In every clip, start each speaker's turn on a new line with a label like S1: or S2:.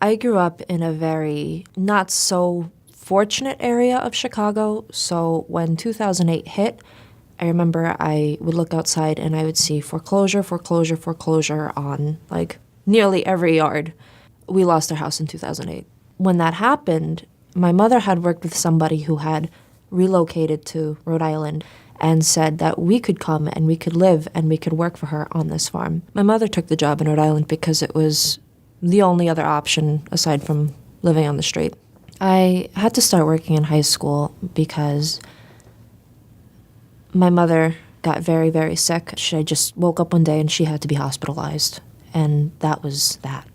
S1: I grew up in a very not so fortunate area of Chicago, so when 2008 hit, I remember I would look outside and I would see foreclosure, foreclosure, foreclosure on like nearly every yard. We lost our house in 2008. When that happened, my mother had worked with somebody who had relocated to Rhode Island and said that we could come and we could live and we could work for her on this farm. My mother took the job in Rhode Island because it was the only other option aside from living on the street. I had to start working in high school because my mother got very, very sick. She just woke up one day and she had to be hospitalized, and that was that.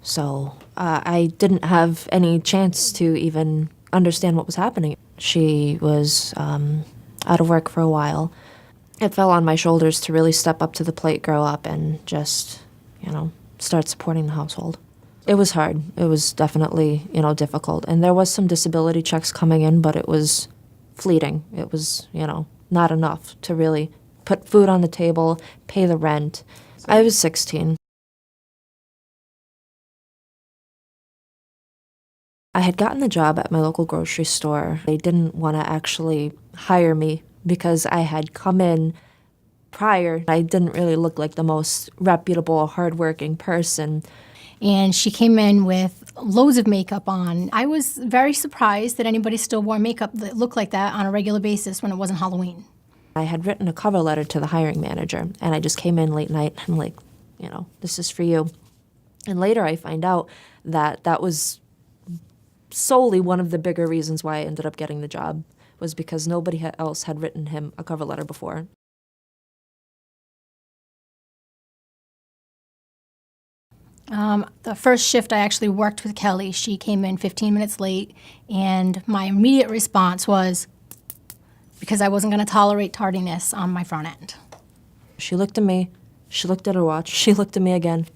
S1: So I didn't have any chance to even understand what was happening. She was out of work for a while. It fell on my shoulders to really step up to the plate, grow up, and just, start supporting the household. It was hard. It was definitely, difficult. And there was some disability checks coming in, but it was fleeting. It was, not enough to really put food on the table, pay the rent. I was 16. I had gotten the job at my local grocery store. They didn't want to actually hire me because I had come in prior. I didn't really look like the most reputable, hardworking person.
S2: And she came in with loads of makeup on. I was very surprised that anybody still wore makeup that looked like that on a regular basis when it wasn't Halloween.
S1: I had written a cover letter to the hiring manager, and I just came in late night. I'm like, this is for you. And later I find out that that was solely one of the bigger reasons why I ended up getting the job, was because nobody else had written him a cover letter before.
S2: The first shift I actually worked with Kelly, she came in 15 minutes late, and my immediate response was, because I wasn't going to tolerate tardiness on my front end.
S1: She looked at me, she looked at her watch, she looked at me again.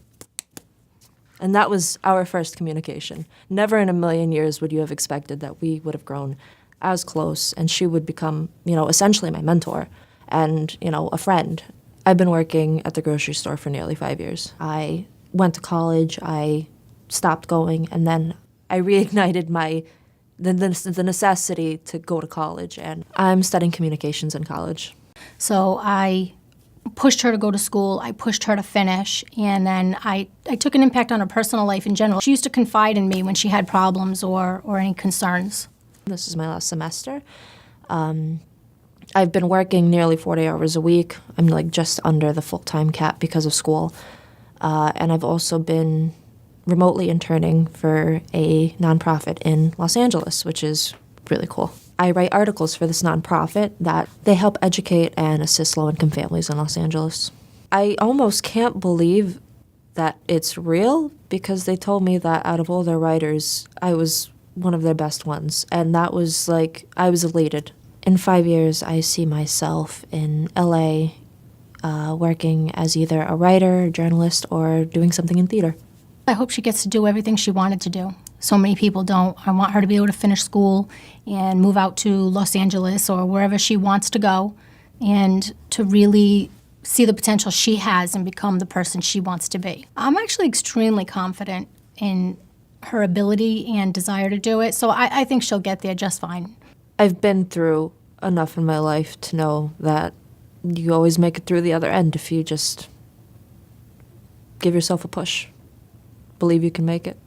S1: And that was our first communication. Never in a million years would you have expected that we would have grown as close, and she would become, essentially my mentor and, a friend. I've been working at the grocery store for nearly 5 years. I went to college, I stopped going, and then I reignited the necessity to go to college, and I'm studying communications in college.
S2: So I pushed her to go to school, I pushed her to finish, and then I took an impact on her personal life in general. She used to confide in me when she had problems or any concerns.
S1: This is my last semester. I've been working nearly 40 hours a week. I'm just under the full-time cap because of school. And I've also been remotely interning for a nonprofit in Los Angeles, which is really cool. I write articles for this nonprofit that they help educate and assist low-income families in Los Angeles. I almost can't believe that it's real because they told me that out of all their writers, I was one of their best ones. And that was I was elated. In 5 years, I see myself in LA working as either a writer, a journalist, or doing something in theater.
S2: I hope she gets to do everything she wanted to do. So many people don't. I want her to be able to finish school and move out to Los Angeles or wherever she wants to go, and to really see the potential she has and become the person she wants to be. I'm actually extremely confident in her ability and desire to do it, so I think she'll get there just fine.
S1: I've been through enough in my life to know that you always make it through the other end if you just give yourself a push. Believe you can make it.